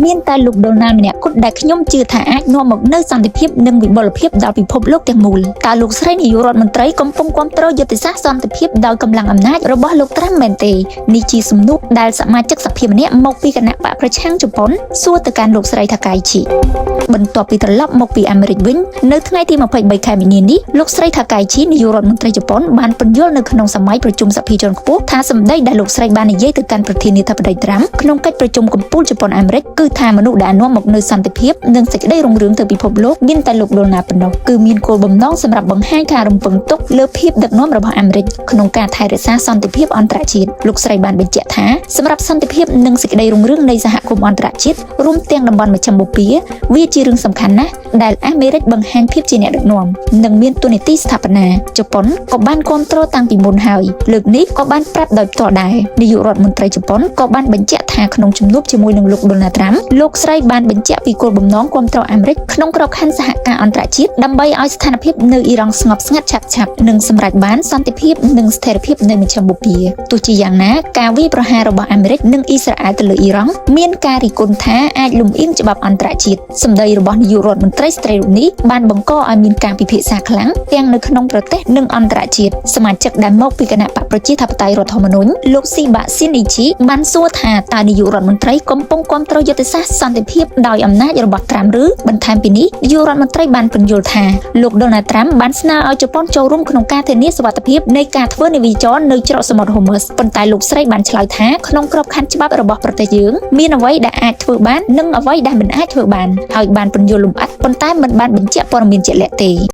មានតែលោកដូណាល់ម្នាក់គត់ដែលខ្ញុំជឿថាអាចនាំមកនូវសន្តិភាពនិងវិបុលភាពដល់ពិភពលោកទាំងមូលតើលោកស្រីនាយករដ្ឋមន្ត្រីកំពុងគាំទ្រយុទ្ធសាស្ត្រសន្តិភាពដោយកម្លាំងអំណាចរបស់លោកត្រាំមែនទេនេះជាសំណួរដែលសមាជិកសភាម្នាក់មកពីគណៈបកប្រឆាំងជប៉ុនសួរទៅកាន់លោកស្រីថាកៃជីបន្ទាប់ពីត្រឡប់មកពីអាមេរិកវិញនៅថ្ងៃទី23ខែមីនានេះលោកស្រីថាកៃជីនាយករដ្ឋមន្ត្រីជប៉ុនបានពន្យល់នៅក្នុងសម័យប្រជុំសភាជាន់ខ្ពស់ថាសម្ដីដែលលោកស្រីបាននិយាយទៅកាន់ប្រធានាធិបតីត្រាំក្នុងកិច្ចប្រជុំកំពូលជប៉ុនអាមេរិកគឺថាមនុស្សដែលនាំមកនូវសន្តិភាពនិងសេចក្តីរុងរឿងទៅពិភពលោកមានតែលោកដូណាល់ប៉ុណ្ណោះគឺមានគោលបំណងសម្រាប់បង្ហាញការរំពឹងទុកលើភាពដឹកនាំរបស់អាមេរិកក្នុងការថែរក្សាសន្តិភាពអន្តរជាតិលោកស្រីបានបញ្ជាក់ថាសម្រាប់សន្តិភាពនិងសេចក្តីរុងរឿងនៃសហគមន៍អន្តរជាតិរួមទាំងតំបន់មជ្ឈមបូព៌ាវាជារឿងសំខាន់ណាស់ដែលអាមេរិកបង្ហាញភាពជាអ្នកដឹកនាំនិងមានតួនាទីស្ថាបនាជប៉ុនក៏បានគ្រប់គ្រងតាំងពីមុនហើយលើកនេះក៏បានប្រាប់ដោយផ្ទាល់ដែរនាយករដ្ឋមន្ត្រីជប៉ុនក៏បានបញ្ជាក់ថាក្នុងជំនួបជាមួយនឹងលោកដូណាល់ត្រាំលោកស្រីបានបញ្ជាក់ពីគោលបំណងគ្រប់គ្រងអាមេរិកក្នុងក្របខ័ណ្ឌសហការអន្តរជាតិដើម្បីឲ្យស្ថានភាពនៅអ៊ីរ៉ង់ស្ងប់ស្ងាត់ឆាប់ៗនិងសម្រេចបានសន្តិភាពនិងស្ថិរភាពនៅមជ្ឈមបូព៌ាទោះជាយ៉ាងណាការវាយប្រហាររបស់អាមេរិកនិងអ៊ីស្រាអែលទៅលើអ៊ីរ៉ង់មានការរិះគន់ថាអាចលំអៀងច្បាប់អន្តរជាតិសម្ដីរបស់នាយករដ្ឋមន្ត្រីស្រីរូបនេះបានបង្កឲ្យមានការពិភាក្សាខ្លាំងទាំងនៅក្នុងប្រទេសនិងអន្តរជាតិសមាជិកដែលមកពីគណៈបកប្រជាធិបតេយ្យរដ្ឋធម្មនុញ្ញលោកស៊ីបាស៊ីនីជីបានសួរថាតើនាយករដ្ឋមន្ត្រីកំពុងគ្រប់គ្រងយុទ្ធសាស្ត្រសន្តិភាពដោយអំណាចរបស់ត្រាំឬបន្ថែមពីនេះនាយករដ្ឋមន្ត្រីបានពន្យល់ថាលោកដូណាល់ត្រាំបានស្នើឲ្យជប៉ុនចូលរួមក្នុងការធានាសុវត្ថិភាពនៃការធ្វើនាវាចរនៅច្រកសមុទ្រហូមឺសប៉ុន្តែលោកស្រីបានឆ្លើយថាក្នុងក្របខ័ណ្ឌច្បាប់របស់ប្រទេសយើងមានអ្វីដែលអាចធ្វើបាននិងអ្វីដែលមិនអាចធ្វើបានហើយបានពន្យល់លម្អិតប៉ុន្តែមិនបានបញ្ជាក់ព័ត៌មានជាក់លាក់ទេ